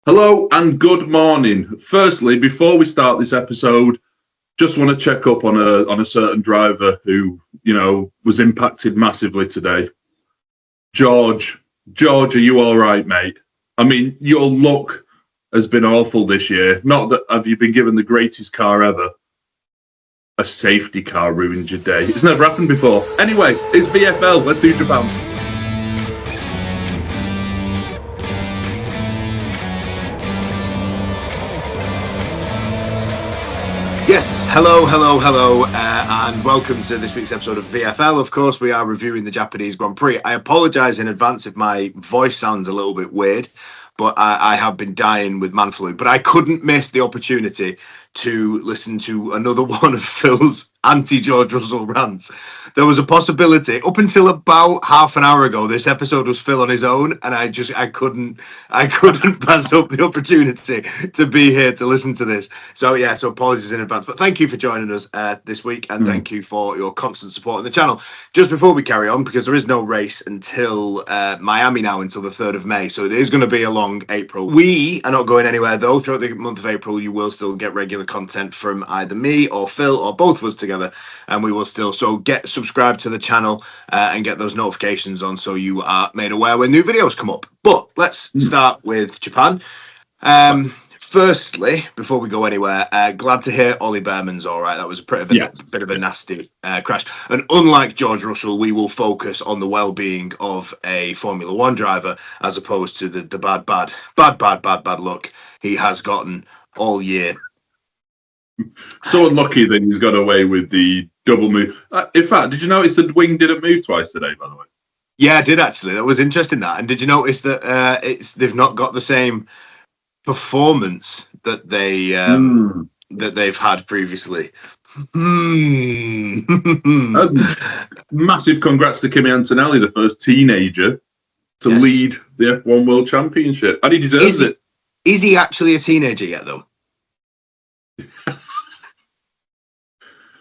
Hello and good morning. Firstly, before we start this episode, just want to check up on a certain driver who, was impacted massively today. George, are you all right, mate? I mean, your luck has been awful this year. Not that have you been given the greatest car ever. A safety car ruined your day. It's never happened before. Anyway, it's VFL. Let's do Japan. Yes, hello, and welcome to this week's episode of VFL. Of course, we are reviewing the Japanese Grand Prix. I apologise in advance if my voice sounds a little bit weird, but I have been dying with man flu. But I couldn't miss the opportunity to listen to another one of Phil's anti-George Russell rants. There was a possibility up until about half an hour ago. This episode was Phil on his own, and I couldn't pass up the opportunity to be here to listen to this. So apologies in advance. But thank you for joining us this week, and thank you for your constant support on the channel. Just before we carry on, because there is no race until Miami now until the 3rd of May, so it is going to be a long April. We are not going anywhere though. Throughout the month of April, you will still get regular content from either me or Phil or both of us together, and we will still get subscribed to the channel and get those notifications on so you are made aware when new videos come up. But let's start with Japan. Firstly, before we go anywhere, glad to hear Ollie Behrman's all right. That was a bit of a nasty crash. And unlike George Russell, we will focus on the well-being of a Formula One driver as opposed to the bad luck he has gotten all year. So unlucky that he's got away with the double move. In fact, did you notice the wing didn't move twice today, by the way? Yeah, I did actually. That was interesting, that. And did you notice that they've not got the same performance that they've had previously? Massive congrats to Kimi Antonelli, the first teenager to lead the F1 World Championship. And he deserves it. Is he actually a teenager yet, though?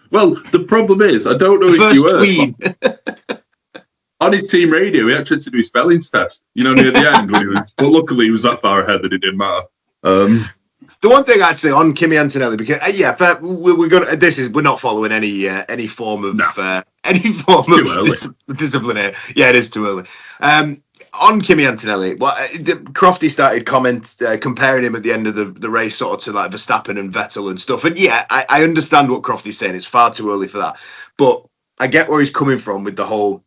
Well, the problem is, I don't know if you heard. On his team radio, he actually had to do his spellings test, near the end. But luckily, he was that far ahead that it didn't matter. The one thing actually on Kimi Antonelli, because we're not following any form of discipline here. Yeah, it is too early. On Kimi Antonelli, Crofty started comparing him at the end of the race sort of to like Verstappen and Vettel and stuff. And I understand what Crofty's saying. It's far too early for that. But I get where he's coming from with the whole,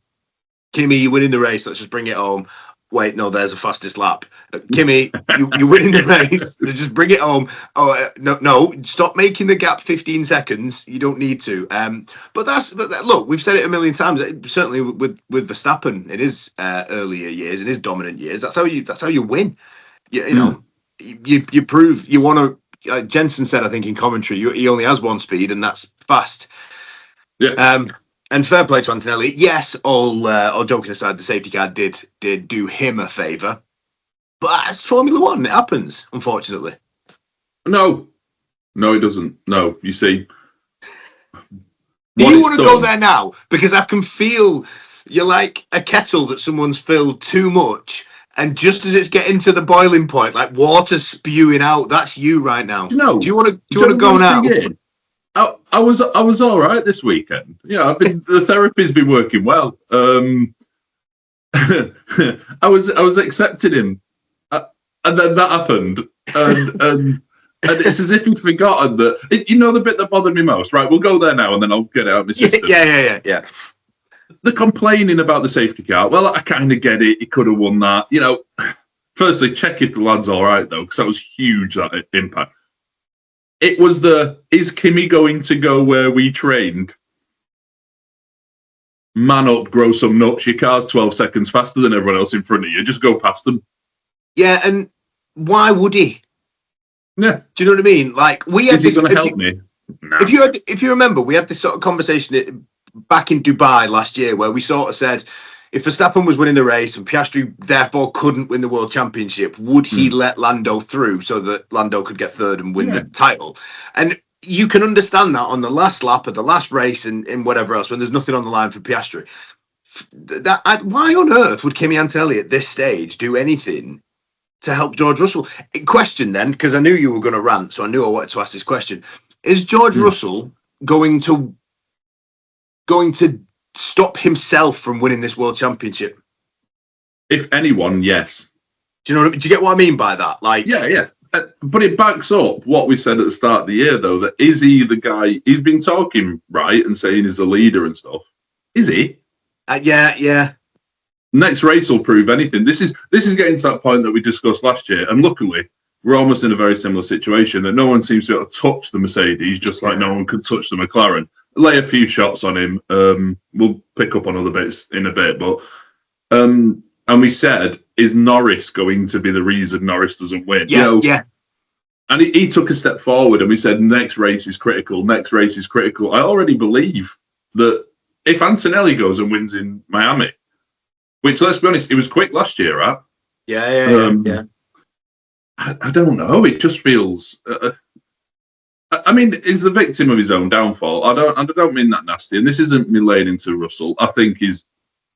Kimi, you're winning the race. Let's just bring it home. Wait, no, there's the fastest lap. Kimi, you're winning the race. Just bring it home. Oh, no, stop making the gap 15 seconds. You don't need to. But look, we've said it a million times. Certainly with Verstappen, in his earlier years, in his dominant years, that's how you win. You prove you want to. Jensen said, I think in commentary, he only has one speed, and that's fast. Yeah. And fair play to Antonelli. Yes, all joking aside, the safety car did do him a favour. But it's Formula One. It happens, unfortunately. No, it doesn't. No, you see. Do you want to go there now? Because I can feel you're like a kettle that someone's filled too much. And just as it's getting to the boiling point, like water spewing out, that's you right now. No. Do you want to go now? I was all right this weekend. The therapy's been working well. I was accepting him, and then that happened, and it's as if he'd forgotten that. The bit that bothered me most. Right, we'll go there now, and then I'll get it out of my system. Yeah. The complaining about the safety car. Well, I kind of get it. He could have won that. Firstly, check if the lad's all right though, because that was huge. That impact. It was is Kimi going to go where we trained? Man up, grow some nuts. Your car's 12 seconds faster than everyone else in front of you. Just go past them. Yeah, and why would he? Yeah. Do you know what I mean? Like, we had this. He's going to help me. No. If you remember, we had this sort of conversation back in Dubai last year where we sort of said, if Verstappen was winning the race and Piastri therefore couldn't win the World Championship, would he let Lando through so that Lando could get third and win the title? And you can understand that on the last lap of the last race and whatever else, when there's nothing on the line for Piastri. Why on earth would Kimi Antonelli at this stage do anything to help George Russell. Question then, because I knew you were going to rant, so I knew I wanted to ask this question: is George Russell going to stop himself from winning this world championship? If anyone, yes. Do you get what I mean by that? Like, yeah. But it backs up what we said at the start of the year, though, that is he the guy? He's been talking right and saying he's the leader and stuff. Is he? Yeah. Next race will prove anything. This is getting to that point that we discussed last year, and luckily we're almost in a very similar situation that no one seems to be able to touch the Mercedes, just like no one could touch the McLaren. Lay a few shots on him. We'll pick up on other bits in a bit, but and we said, is Norris going to be the reason Norris doesn't win? Yeah. And he took a step forward, and we said next race is critical. Next race is critical. I already believe that if Antonelli goes and wins in Miami, which, let's be honest, it was quick last year, right? Yeah. I don't know. It just feels. I mean, he's the victim of his own downfall. I don't mean that nasty. And this isn't me laying into Russell. I think he's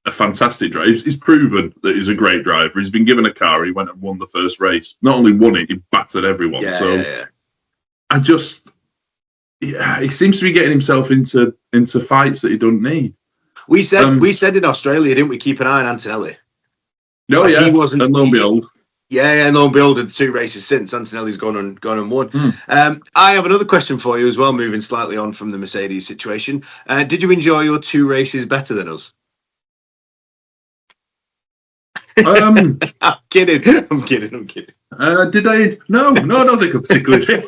a fantastic driver. He's proven that he's a great driver. He's been given a car. He went and won the first race. Not only won it, he battered everyone. I just, he seems to be getting himself into fights that he don't need. We said in Australia, didn't we? Keep an eye on Antonelli. No, He wasn't. And lo and behold. Yeah, lo and behold, in 2 races since, Antonelli's gone and won. I have another question for you as well, moving slightly on from the Mercedes situation. Did you enjoy your 2 races better than us? I'm kidding. Did I? No, I don't think I particularly did.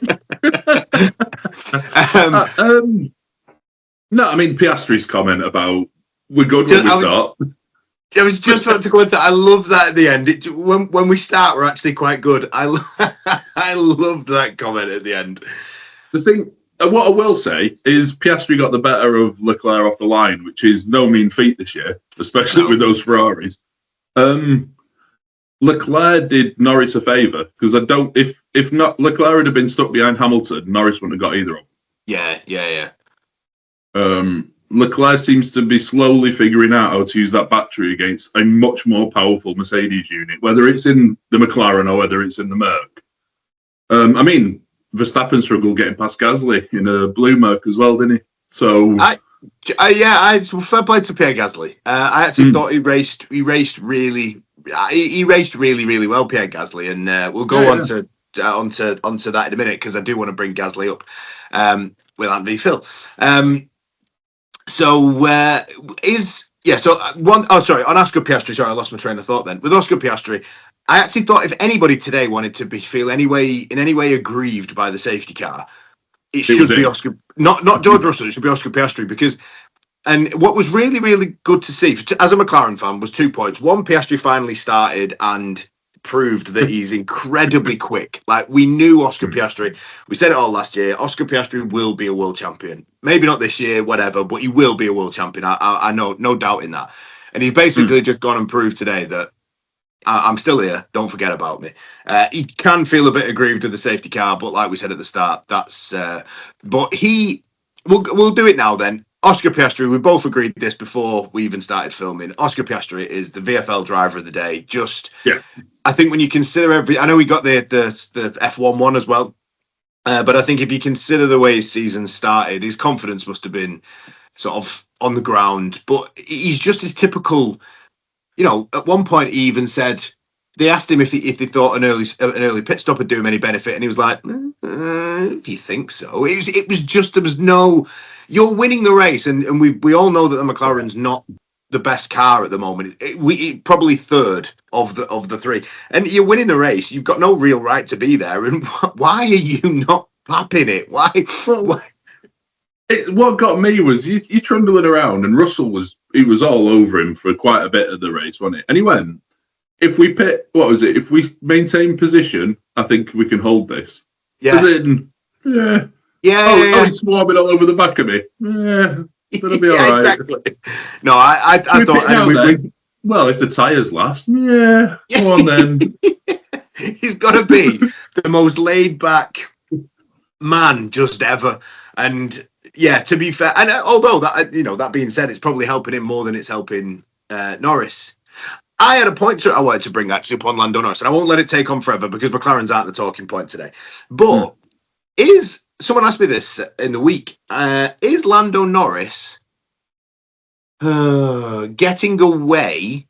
No, I mean, Piastri's comment about we're good when we start. I was just about to go into. I love that at the end. When we start, we're actually quite good. I loved that comment at the end. The thing, what I will say is, Piastri got the better of Leclerc off the line, which is no mean feat this year, especially with those Ferraris. Leclerc did Norris a favour because if not Leclerc had been stuck behind Hamilton, Norris wouldn't have got either of them. Yeah. Leclerc seems to be slowly figuring out how to use that battery against a much more powerful Mercedes unit, whether it's in the McLaren or whether it's in the Merc. I mean, Verstappen struggled getting past Gasly in a blue Merc as well, didn't he? So fair play to Pierre Gasly. I actually thought he raced really well, Pierre Gasly, and we'll go onto that in a minute because I do want to bring Gasly up with Ant v Phil. On Oscar Piastri, sorry, I lost my train of thought then. With Oscar Piastri, I actually thought if anybody today wanted to feel in any way aggrieved by the safety car, it should be Oscar, not George Russell, it should be Oscar Piastri, because, and what was really, really good to see, as a McLaren fan, was 2 points. One, Piastri finally started and proved that he's incredibly quick. Like, we knew Oscar Piastri, we said it all last year, Oscar Piastri will be a world champion. Maybe not this year, whatever, but he will be a world champion. I know, no doubt in that. And he's basically just gone and proved today that I'm still here, don't forget about me. He can feel a bit aggrieved with the safety car, but like we said at the start, that's but we'll do it now then. Oscar Piastri, we both agreed this before we even started filming. Oscar Piastri is the VFL driver of the day. I think when you consider I know we got the F1 one as well, but I think if you consider the way his season started, his confidence must have been sort of on the ground. But he's just his typical. You know, at one point he even said they asked him if they thought an early pit stop would do him any benefit, and he was like, "If you think so." It was just there was no. You're winning the race, and we all know that the McLaren's not the best car at the moment. We probably third of the 3, and you're winning the race. You've got no real right to be there, and why are you not papping it? Why? What got me was you trundling around, and Russell was all over him for quite a bit of the race, wasn't it? And he went, if we if we maintain position, I think we can hold this. Yeah. He's swarming all over the back of me. Yeah, it'll be all right. Exactly. No, I thought. Well, if the tyres last, go on then. He's got to be the most laid back man just ever, and. Yeah, to be fair, and although that being said, it's probably helping him more than it's helping Norris. I had a point I wanted to bring actually upon Lando Norris, and I won't let it take on forever because McLaren's aren't the talking point today. But someone asked me this in the week, is Lando Norris getting away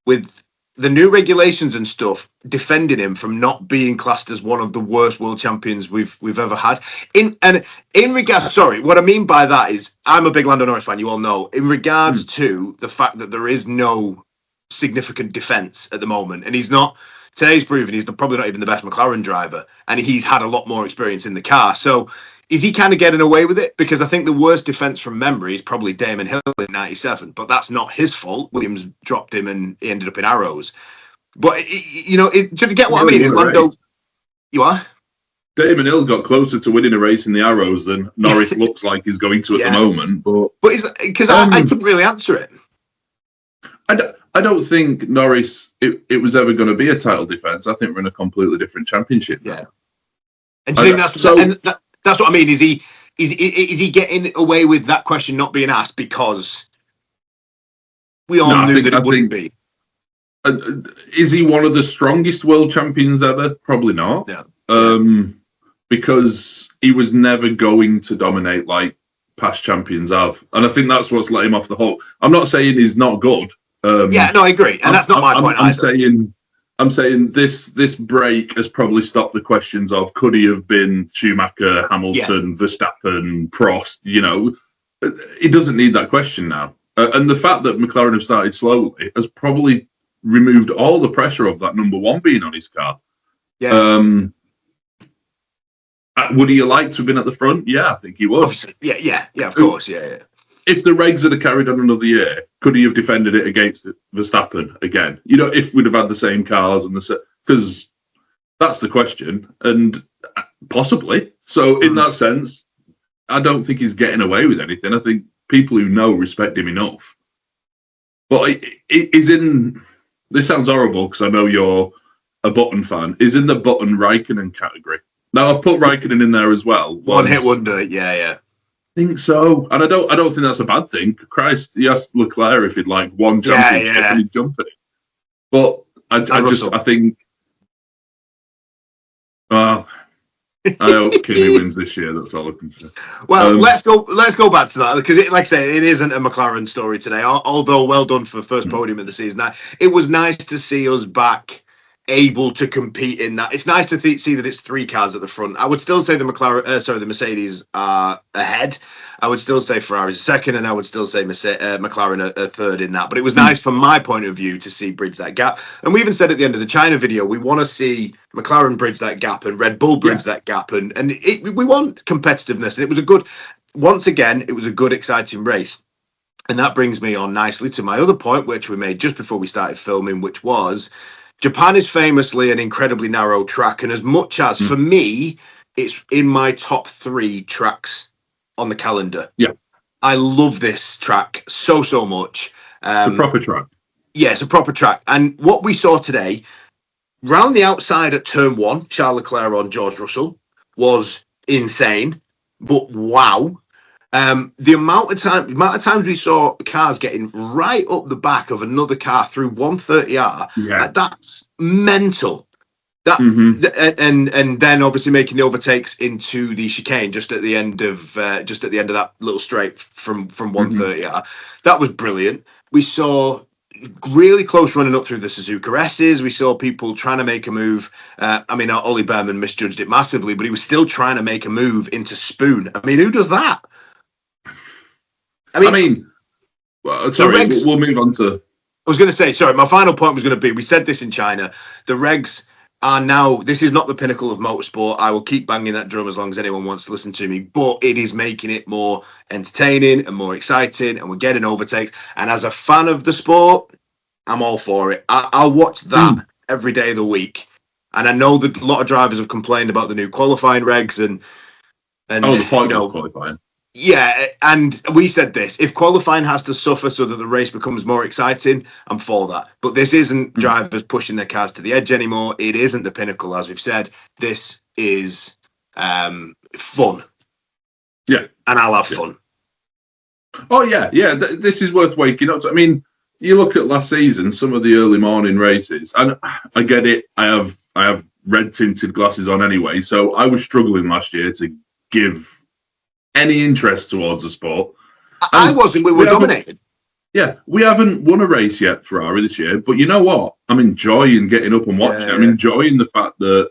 with the new regulations and stuff, defending him from not being classed as one of the worst world champions we've ever had? In regards, sorry, what I mean by that is I'm a big Lando Norris fan, you all know. In regards to the fact that there is no significant defense at the moment, and today's proven he's probably not even the best McLaren driver, and he's had a lot more experience in the car. So is he kind of getting away with it? Because I think the worst defense from memory is probably Damon Hill in '97, but that's not his fault. Williams dropped him and he ended up in arrows. But do you get what I mean? Is Lando? You are? Damon Hill got closer to winning a race in the arrows than Norris looks like he's going to at the moment. But because I couldn't really answer it. I don't think Norris it was ever going to be a title defense. I think we're in a completely different championship. Yeah. And do you think that's so? That's what I mean. Is he getting away with that question not being asked because we all knew that it wouldn't be? Is he one of the strongest world champions ever? Probably not. Yeah. Because he was never going to dominate like past champions have, and I think that's what's let him off the hook. I'm not saying he's not good. I agree, and that's not my point either. I'm saying this break has probably stopped the questions of could he have been Schumacher, Hamilton, Verstappen, Prost. He doesn't need that question now. And the fact that McLaren have started slowly has probably removed all the pressure of that number one being on his car. Yeah. Would he like to have been at the front? Yeah, I think he would. Obviously. Yeah, of course, yeah. If the regs had carried on another year, could he have defended it against Verstappen again? If we'd have had the same cars and because that's the question, and possibly. So in that sense, I don't think he's getting away with anything. I think people who know respect him enough. But this sounds horrible because I know you're a Button fan. Is in the Button Raikkonen category. Now I've put Raikkonen in there as well. One hit wonder, yeah. I think so, and I don't think that's a bad thing. Christ, he asked Leclerc if he'd like one championship and he'd jump at it. But I think. I hope Kimi wins this year. That's all I can say. Well, let's go back to that because, like I say, it isn't a McLaren story today. Although well done for first podium of the season. It was nice to see us back, able to compete in that. It's nice to see that it's three cars at the front. I would still say the Mercedes are ahead. I would still say Ferrari's second, and I would still say McLaren are third in that. But it was nice from my point of view to see bridge that gap. And we even said at the end of the China video, we want to see McLaren bridge that gap and Red Bull bridge that gap. And we want competitiveness. And it was a good, exciting race. And that brings me on nicely to my other point, which we made just before we started filming, which was Japan is famously an incredibly narrow track, and as much as for me, it's in my top 3 tracks on the calendar. Yeah, I love this track so much. It's a proper track. Yeah, it's a proper track. And what we saw today, round the outside at turn 1, Charles Leclerc on George Russell was insane. But wow. The amount of times we saw cars getting right up the back of another car through 130R, that's mental. And then obviously making the overtakes into the chicane just at the end of that little straight from 130R. That was brilliant. We saw really close running up through the Suzuka S's. We saw people trying to make a move. Ollie Behrman misjudged it massively, but he was still trying to make a move into Spoon. I mean, who does that? We'll move on to. I was going to say, sorry, my final point was going to be, we said this in China, the regs are now, this is not the pinnacle of motorsport. I will keep banging that drum as long as anyone wants to listen to me, but it is making it more entertaining and more exciting, and we're getting overtakes. And as a fan of the sport, I'm all for it. I'll watch that every day of the week. And I know that a lot of drivers have complained about the new qualifying regs and the point of qualifying. Yeah, and we said this. If qualifying has to suffer so that the race becomes more exciting, I'm for that. But this isn't drivers pushing their cars to the edge anymore. It isn't the pinnacle, as we've said. This is fun. Yeah. And I'll have fun. Oh, yeah. This is worth waking up to. I mean, you look at last season, some of the early morning races, and I get it. I have red tinted glasses on anyway, so I was struggling last year to give any interest towards the sport. I wasn't. We were dominated. Yeah, we haven't won a race yet, Ferrari, this year. But you know what? I'm enjoying getting up and watching. I'm enjoying the fact that,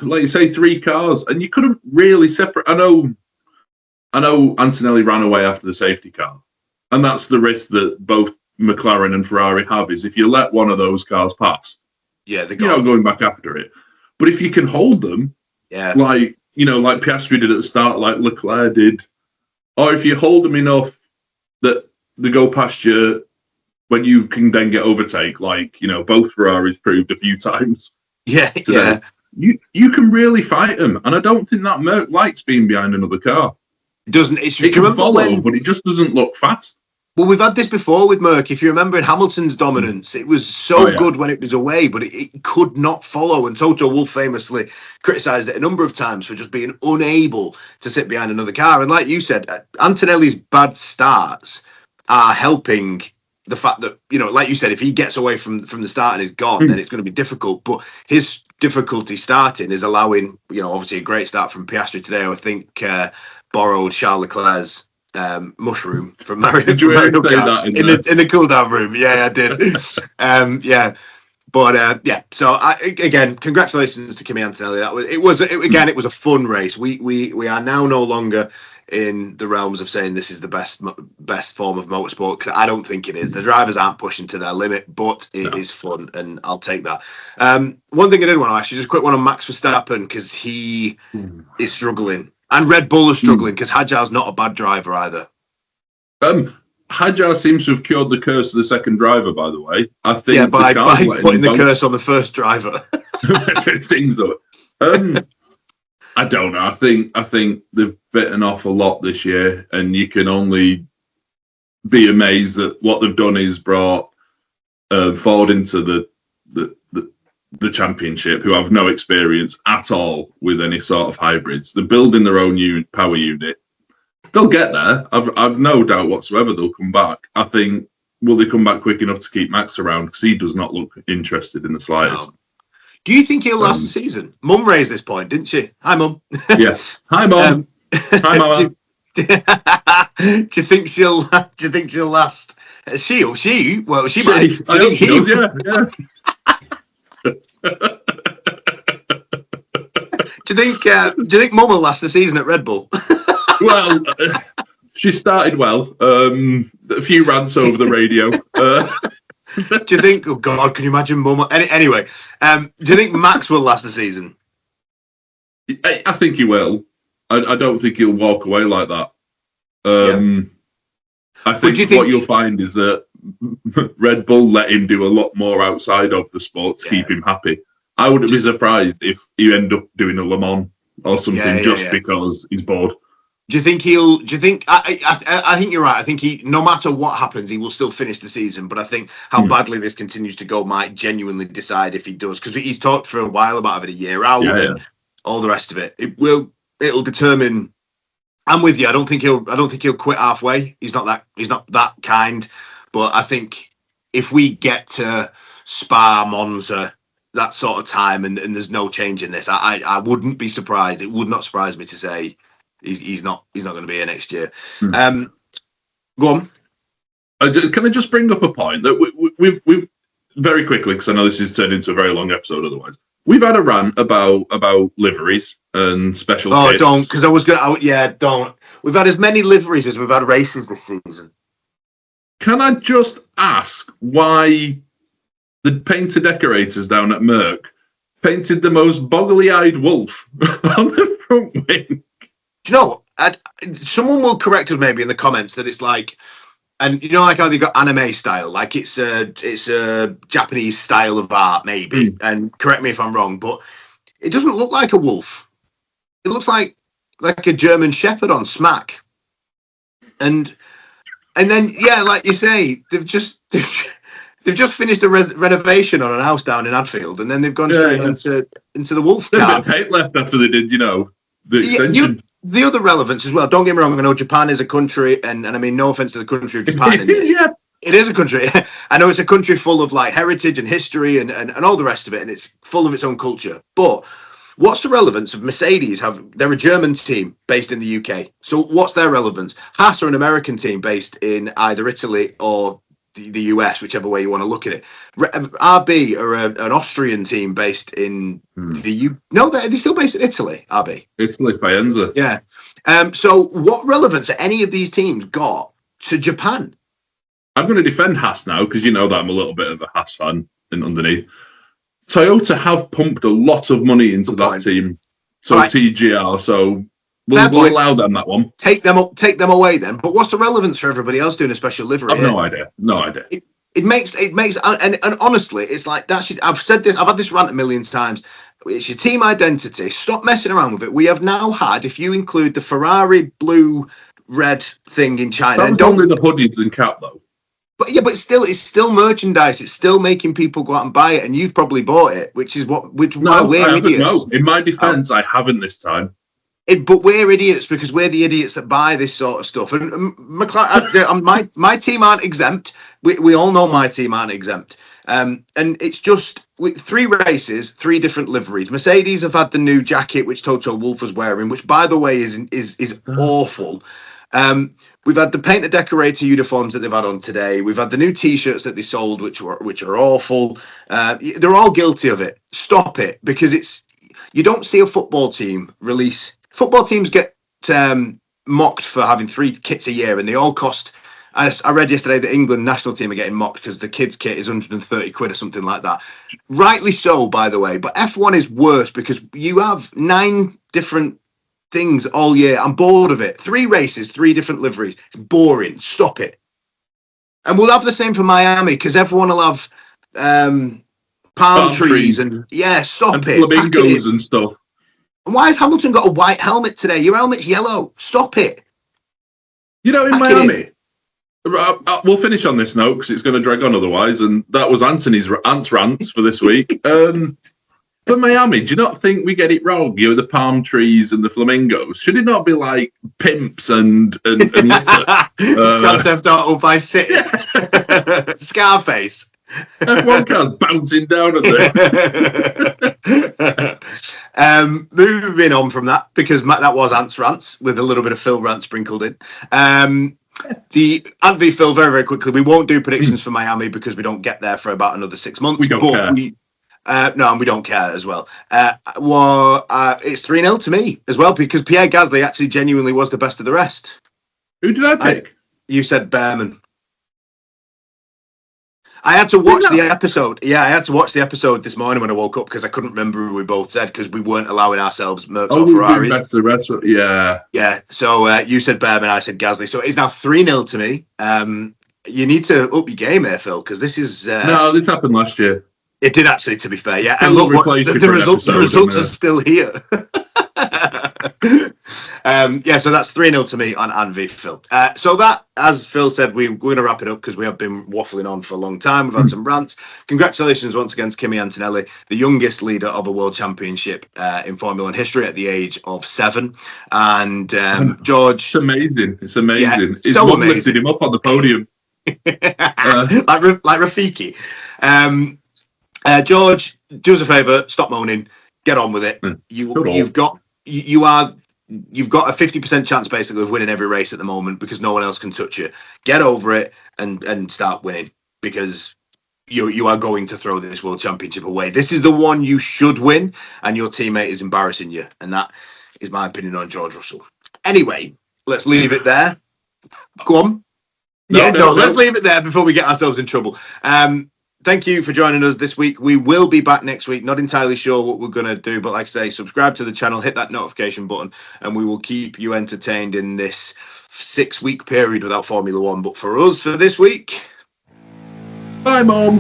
like you say, 3 cars, and you couldn't really separate. I know Antonelli ran away after the safety car, and that's the risk that both McLaren and Ferrari have. Is if you let one of those cars past, they're going back after it. But if you can hold them, like Piastri did at the start, like Leclerc did, or if you hold them enough that they go past you when you can then get overtake, like both Ferraris proved a few times. Today, you can really fight them, and I don't think that Merc likes being behind another car. It doesn't. It can follow, but it just doesn't look fast. Well, we've had this before with Merc. If you remember in Hamilton's dominance, it was so good when it was away, but it could not follow. And Toto Wolff famously criticised it a number of times for just being unable to sit behind another car. And like you said, Antonelli's bad starts are helping the fact that, like you said, if he gets away from the start and is gone, then it's going to be difficult. But his difficulty starting is allowing, obviously a great start from Piastri today. I think borrowed Charles Leclerc's mushroom from Mario Did you say that in the cool down room. I did. So again, congratulations to Kimi Antonelli. It was a fun race. We are now no longer in the realms of saying this is the best form of motorsport, because I don't think it is. The drivers aren't pushing to their limit, but it is fun, and I'll take that. One thing I did want to ask you, just a quick one on Max Verstappen, because he is struggling. And Red Bull is struggling because Hadjar's not a bad driver either. Hadjar seems to have cured the curse of the second driver, by the way. I think by putting the curse on the first driver. I don't know. I think they've bitten off a lot this year, and you can only be amazed that what they've done is brought Ford into the championship, who have no experience at all with any sort of hybrids. They're building their own power unit. They'll get there. I've no doubt whatsoever they'll come back. I think, will they come back quick enough to keep Max around? Because he does not look interested in the slightest. No. Do you think he'll last the season? Mum raised this point, didn't she? Hi, Mum. Yeah. Hi, Mum. Hi, Mama. Do you think she'll last? She? Well, she might. I hope she does, yeah. Do you think Mum will last the season at Red Bull? Well, she started well. A few rants over the radio. Do you think? Oh God, can you imagine Mum? Anyway, do you think Max will last the season? I think he will. I don't think he'll walk away like that. I think what you'll find is that Red Bull let him do a lot more outside of the sport to keep him happy. I wouldn't be surprised if he end up doing a Le Mans or something because he's bored. Do you think he'll? Do you think? I think you're right. I think he, no matter what happens, he will still finish the season. But I think how badly this continues to go might genuinely decide if he does, because he's talked for a while about having a year out and all the rest of it. It'll determine. I'm with you. I don't think he'll quit halfway. He's not that kind. But I think if we get to Spa, Monza, that sort of time, and there's no change in this, I wouldn't be surprised. It would not surprise me to say he's not going to be here next year. Go on. Can I just bring up a point that we've very quickly, because I know this is turned into a very long episode otherwise. We've had a rant about liveries and special kits. Don't, because I was going to... don't. We've had as many liveries as we've had races this season. Can I just ask why the painter decorators down at Merc painted the most boggly-eyed wolf on the front wing? Do you know, someone will correct us maybe in the comments that it's like... And you know, like how they've got anime style, like it's a Japanese style of art, maybe. And correct me if I'm wrong, but it doesn't look like a wolf. It looks like a German Shepherd on smack. And then like you say, they've just finished a renovation on an house down in Adfield, and then they've gone straight into the wolf car. There's a bit of paint left after they did, the extension. The other relevance as well, don't get me wrong, I know Japan is a country, and I mean, no offence to the country of Japan in this, It is a country. I know it's a country full of like heritage and history and all the rest of it, and it's full of its own culture. But what's the relevance of Mercedes? They're a German team based in the UK. So what's their relevance? Haas are an American team based in either Italy or the US, whichever way you want to look at it. RB are an Austrian team based in the U. No, they're still based in Italy. RB. Italy, Faenza. Yeah. So what relevance are any of these teams got to Japan? I'm going to defend Haas now because you know that I'm a little bit of a Haas fan underneath. Toyota have pumped a lot of money into that team. So right. TGR. So we'll allow them that one. Take them away then. But what's the relevance for everybody else doing a special livery? I've no idea. It makes and honestly, it's like that. I've said this. I've had this rant a million times. It's your team identity. Stop messing around with it. We have now had, if you include the Ferrari blue red thing in China, that was only the hoodies and cap though. But yeah, but it's still merchandise. It's still making people go out and buy it, and you've probably bought it, which is why we're idiots. No, in my defence, I haven't this time. But we're idiots because we're the idiots that buy this sort of stuff. And my team aren't exempt. We all know my team aren't exempt. And it's just 3 races, 3 different liveries. Mercedes have had the new jacket, which Toto Wolff was wearing, which by the way is awful. We've had the painter decorator uniforms that they've had on today. We've had the new T-shirts that they sold, which are awful. They're all guilty of it. Stop it, because you don't see a football team release. Football teams get mocked for having 3 kits a year, and they all cost. I read yesterday the England national team are getting mocked because the kids' kit is 130 quid or something like that. Rightly so, by the way. But F1 is worse because you have 9 different things all year. I'm bored of it. 3 races, 3 different liveries. It's boring. Stop it. And we'll have the same for Miami because everyone will have palm trees and stop and it. Flamingos and stuff. And why has Hamilton got a white helmet today? Your helmet's yellow. Stop it. You know, in Miami, we'll finish on this note because it's going to drag on otherwise. And that was Anthony's rants for this week. For Miami, do you not think we get it wrong? You know, the palm trees and the flamingos. Should it not be like pimps and litter? Grand Theft Auto Vice City. Scarface. F1 cars bouncing down at them. Moving on from that, because that was Ant's rants with a little bit of Phil rant sprinkled in. The Ant v Phil, very, very quickly. We won't do predictions for Miami because we don't get there for about another 6 months. We don't care. No, and we don't care as well. It's 3-0 to me as well because Pierre Gasly actually genuinely was the best of the rest. Who did I pick? You said Behrman. I had to watch the episode. Yeah, I had to watch the episode this morning when I woke up because I couldn't remember who we both said because we weren't allowing ourselves Mercs or Ferraris. Yeah. So you said Behrman, I said Gasly. So it's now 3-0 to me. You need to up your game here, Phil, because this is... No, this happened last year. It did actually, to be fair, yeah. And look, the results are still here. So that's 3-0 to me on Ant v Phil. So that, as Phil said, we're going to wrap it up because we have been waffling on for a long time. We've had some rants. Congratulations once again to Kimi Antonelli, the youngest leader of a world championship in Formula 1 history at the age of 7. And George... It's amazing. Yeah, his so mum lifted him up on the podium. like Rafiki. George, do us a favour, stop moaning, get on with it. You've got a 50% chance basically of winning every race at the moment because no one else can touch you. Get over it and start winning because you are going to throw this world championship away. This is the one you should win, and your teammate is embarrassing you, and that is my opinion on George Russell. Anyway, let's leave it there. Go on. Let's leave it there before we get ourselves in trouble. Thank you for joining us this week. We will be back next week. Not entirely sure what we're going to do, but like I say, subscribe to the channel, hit that notification button, and we will keep you entertained in this 6-week period without Formula 1. But for us, for this week... Bye, Mom.